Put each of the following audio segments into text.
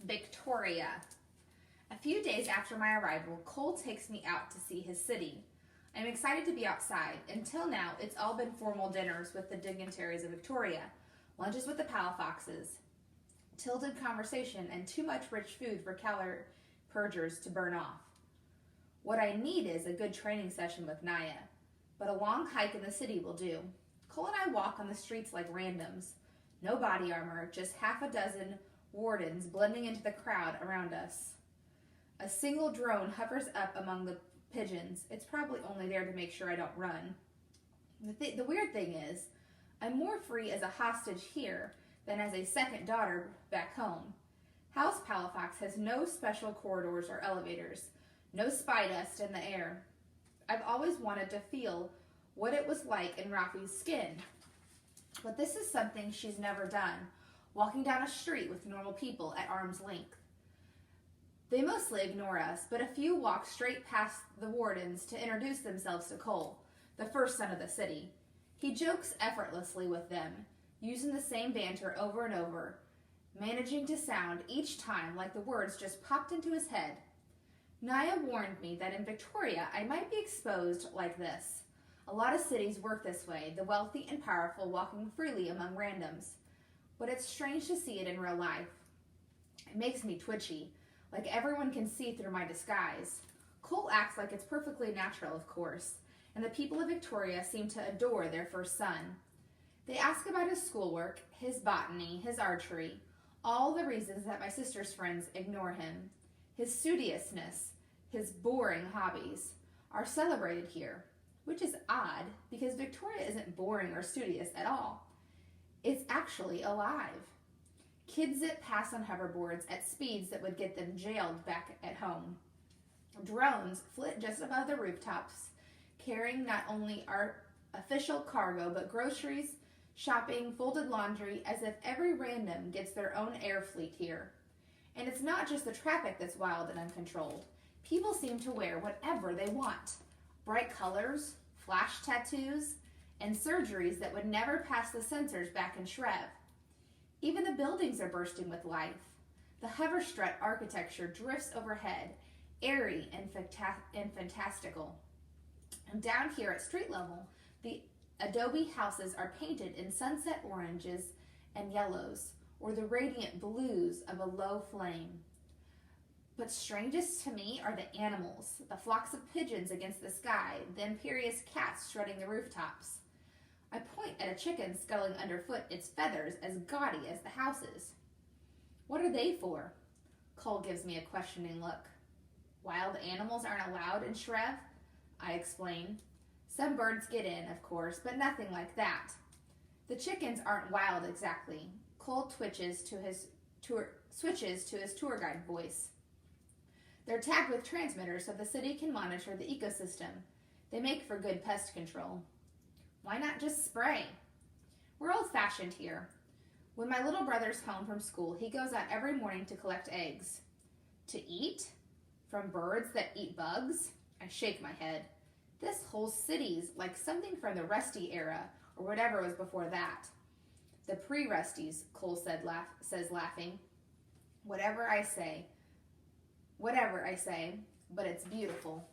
Victoria. A few days after my arrival, Cole takes me out to see his city. I'm excited to be outside. Until now, it's all been formal dinners with the dignitaries of Victoria, lunches with the Palafoxes, tilted conversation, and too much rich food for calorie purgers to burn off. What I need is a good training session with Naya, but a long hike in the city will do. Cole and I walk on the streets like randoms. No body armor, just half a dozen wardens blending into the crowd around us. A single drone hovers up among the pigeons. It's probably only there to make sure I don't run. The weird thing is, I'm more free as a hostage here than as a second daughter back home. House Palafox has no special corridors or elevators, no spy dust in the air. I've always wanted to feel what it was like in Rafi's skin. But this is something she's never done, walking down a street with normal people at arm's length. They mostly ignore us, but a few walk straight past the wardens to introduce themselves to Cole, the first son of the city. He jokes effortlessly with them, using the same banter over and over, managing to sound each time like the words just popped into his head. Naya warned me that in Victoria I might be exposed like this. A lot of cities work this way, the wealthy and powerful walking freely among randoms. But it's strange to see it in real life. It makes me twitchy, like everyone can see through my disguise. Cole acts like it's perfectly natural, of course, and the people of Victoria seem to adore their first son. They ask about his schoolwork, his botany, his archery, all the reasons that my sister's friends ignore him. His studiousness, his boring hobbies, are celebrated here, which is odd because Victoria isn't boring or studious at all. It's actually alive. Kids zip past on hoverboards at speeds that would get them jailed back at home. Drones flit just above the rooftops, carrying not only our official cargo, but groceries, shopping, folded laundry, as if every random gets their own air fleet here. And it's not just the traffic that's wild and uncontrolled. People seem to wear whatever they want. Bright colors, flash tattoos, and surgeries that would never pass the censors back in Shrev. Even the buildings are bursting with life. The hoverstrut architecture drifts overhead, airy and fantastical. And down here at street level, the adobe houses are painted in sunset oranges and yellows, or the radiant blues of a low flame. But strangest to me are the animals, the flocks of pigeons against the sky, the imperious cats strutting the rooftops. I point at a chicken scuttling underfoot, its feathers as gaudy as the houses. What are they for? Cole gives me a questioning look. Wild animals aren't allowed in Shrev, I explain. Some birds get in, of course, but nothing like that. The chickens aren't wild exactly. Cole switches to his tour guide voice. They're tagged with transmitters so the city can monitor the ecosystem. They make for good pest control. Why not just spray? We're old-fashioned here. When my little brother's home from school, he goes out every morning to collect eggs. To eat? From birds that eat bugs? I shake my head. This whole city's like something from the Rusty era, or whatever was before that. The pre-Rusties, Cole says laughing. Whatever I say, but it's beautiful.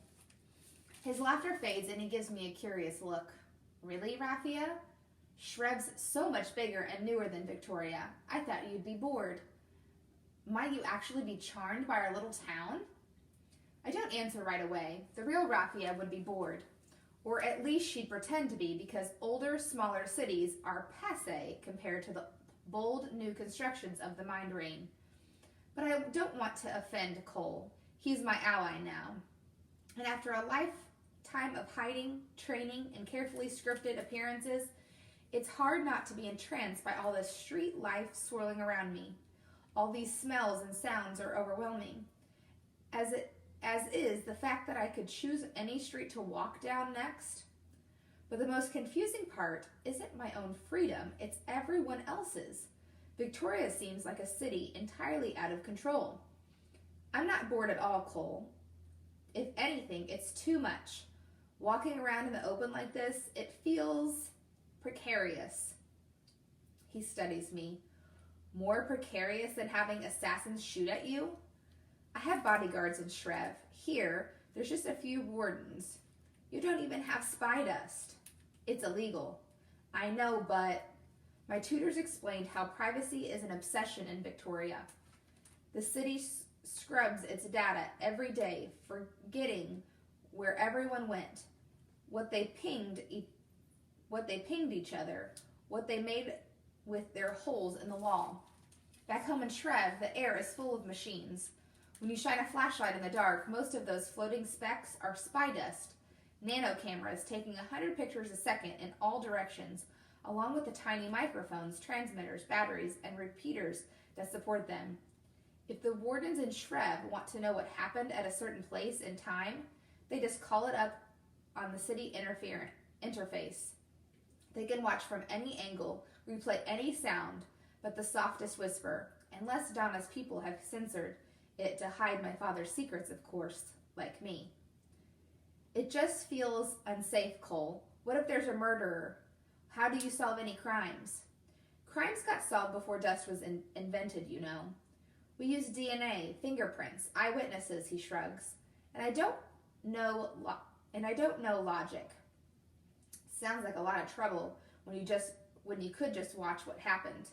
His laughter fades and he gives me a curious look. Really, Rafia? Shrev's so much bigger and newer than Victoria. I thought you'd be bored. Might you actually be charmed by our little town? I don't answer right away. The real Rafia would be bored. Or at least she'd pretend to be, because older, smaller cities are passé compared to the bold new constructions of the Mind Rain. But I don't want to offend Cole. He's my ally now. And after a lifetime of hiding, training, and carefully scripted appearances, it's hard not to be entranced by all this street life swirling around me. All these smells and sounds are overwhelming. As is the fact that I could choose any street to walk down next. But the most confusing part isn't my own freedom, it's everyone else's. Victoria seems like a city entirely out of control. I'm not bored at all, Cole. If anything, it's too much. Walking around in the open like this, it feels precarious. He studies me. More precarious than having assassins shoot at you? I have bodyguards in Shrev. Here, there's just a few wardens. You don't even have spy dust. It's illegal. I know, but... My tutors explained how privacy is an obsession in Victoria. The city scrubs its data every day, forgetting where everyone went, what they pinged each other, what they made with their holes in the wall. Back home in Shrev, the air is full of machines. When you shine a flashlight in the dark, most of those floating specks are spy dust. Nano cameras taking 100 pictures a second in all directions, along with the tiny microphones, transmitters, batteries, and repeaters that support them. If the wardens in Shrev want to know what happened at a certain place in time, they just call it up on the city interface. They can watch from any angle, replay any sound but the softest whisper, unless Donna's people have censored it to hide my father's secrets, of course, like me. It just feels unsafe, Cole. What if there's a murderer? How do you solve any crimes? Crimes got solved before dust was invented, you know. We use DNA, fingerprints, eyewitnesses, he shrugs. And I don't know logic. Sounds like a lot of trouble when you could just watch what happened.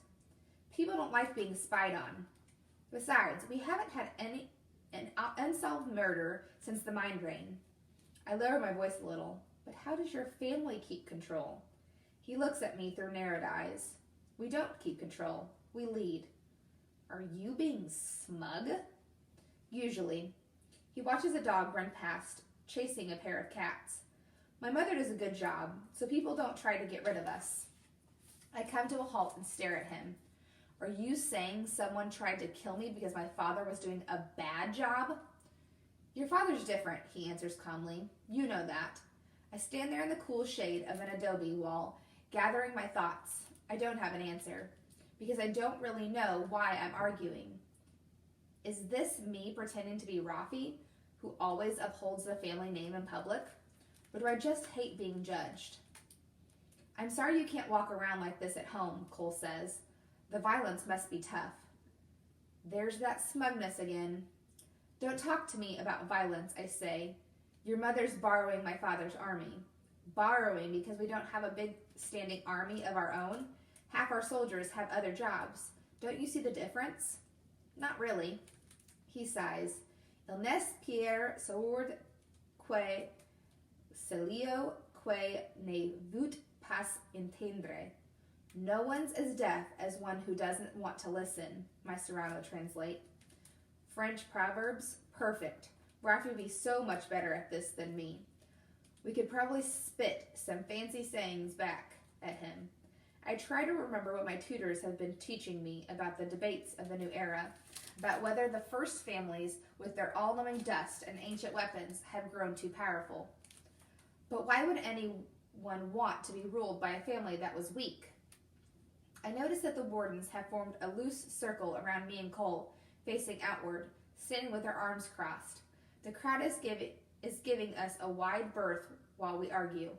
People don't like being spied on. Besides, we haven't had an unsolved murder since the mine drain. I lower my voice a little. But how does your family keep control? He looks at me through narrowed eyes. We don't keep control. We lead. Are you being smug? Usually. He watches a dog run past, chasing a pair of cats. My mother does a good job, so people don't try to get rid of us. I come to a halt and stare at him. Are you saying someone tried to kill me because my father was doing a bad job? Your father's different, he answers calmly. You know that. I stand there in the cool shade of an adobe wall, gathering my thoughts. I don't have an answer, because I don't really know why I'm arguing. Is this me pretending to be Rafi, who always upholds the family name in public? Or do I just hate being judged? I'm sorry you can't walk around like this at home, Cole says. The violence must be tough. There's that smugness again. Don't talk to me about violence, I say. Your mother's borrowing my father's army. Borrowing because we don't have a big standing army of our own. Half our soldiers have other jobs. Don't you see the difference? Not really. He sighs. Il n'est Pierre sourd que celui que ne veut pas entendre. No one's as deaf as one who doesn't want to listen, my Serrano translate. French proverbs? Perfect. Rafi would be so much better at this than me. We could probably spit some fancy sayings back at him. I try to remember what my tutors have been teaching me about the debates of the new era, about whether the first families with their all-knowing dust and ancient weapons had grown too powerful. But why would anyone want to be ruled by a family that was weak? I notice that the wardens have formed a loose circle around me and Cole, facing outward, standing with their arms crossed. The crowd is giving us a wide berth while we argue.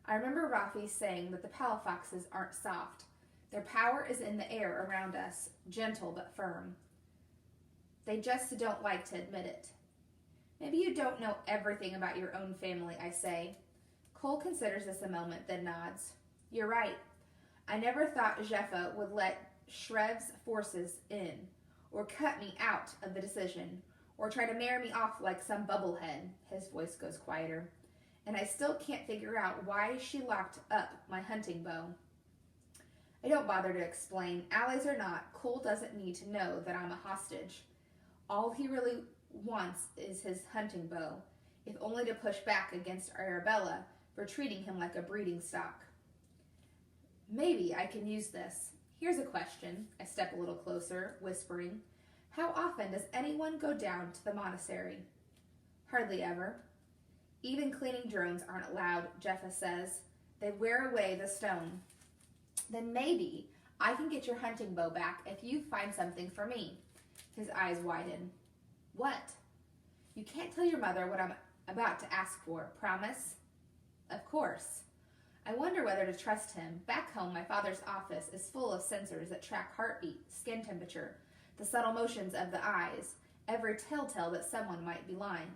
I remember Rafi saying that the palafoxes aren't soft. Their power is in the air around us, gentle but firm. They just don't like to admit it. Maybe you don't know everything about your own family, I say. Cole considers this a moment, then nods. You're right. I never thought Jeffa would let Shrev's forces in, or cut me out of the decision, or try to marry me off like some bubblehead. His voice goes quieter. And I still can't figure out why she locked up my hunting bow. I don't bother to explain. Allies or not, Cole doesn't need to know that I'm a hostage. All he really wants is his hunting bow, if only to push back against Arabella for treating him like a breeding stock. Maybe I can use this. Here's a question. I step a little closer, whispering. How often does anyone go down to the monastery? Hardly ever. Even cleaning drones aren't allowed, Jeffa says. They wear away the stone. Then maybe I can get your hunting bow back if you find something for me. His eyes widen. What? You can't tell your mother what I'm about to ask for, promise? Of course. I wonder whether to trust him. Back home, my father's office is full of sensors that track heartbeat, skin temperature, the subtle motions of the eyes, every telltale that someone might be lying.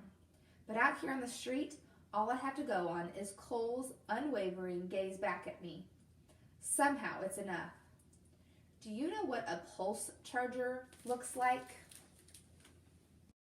But out here on the street, all I have to go on is Cole's unwavering gaze back at me. Somehow it's enough. Do you know what a pulse charger looks like?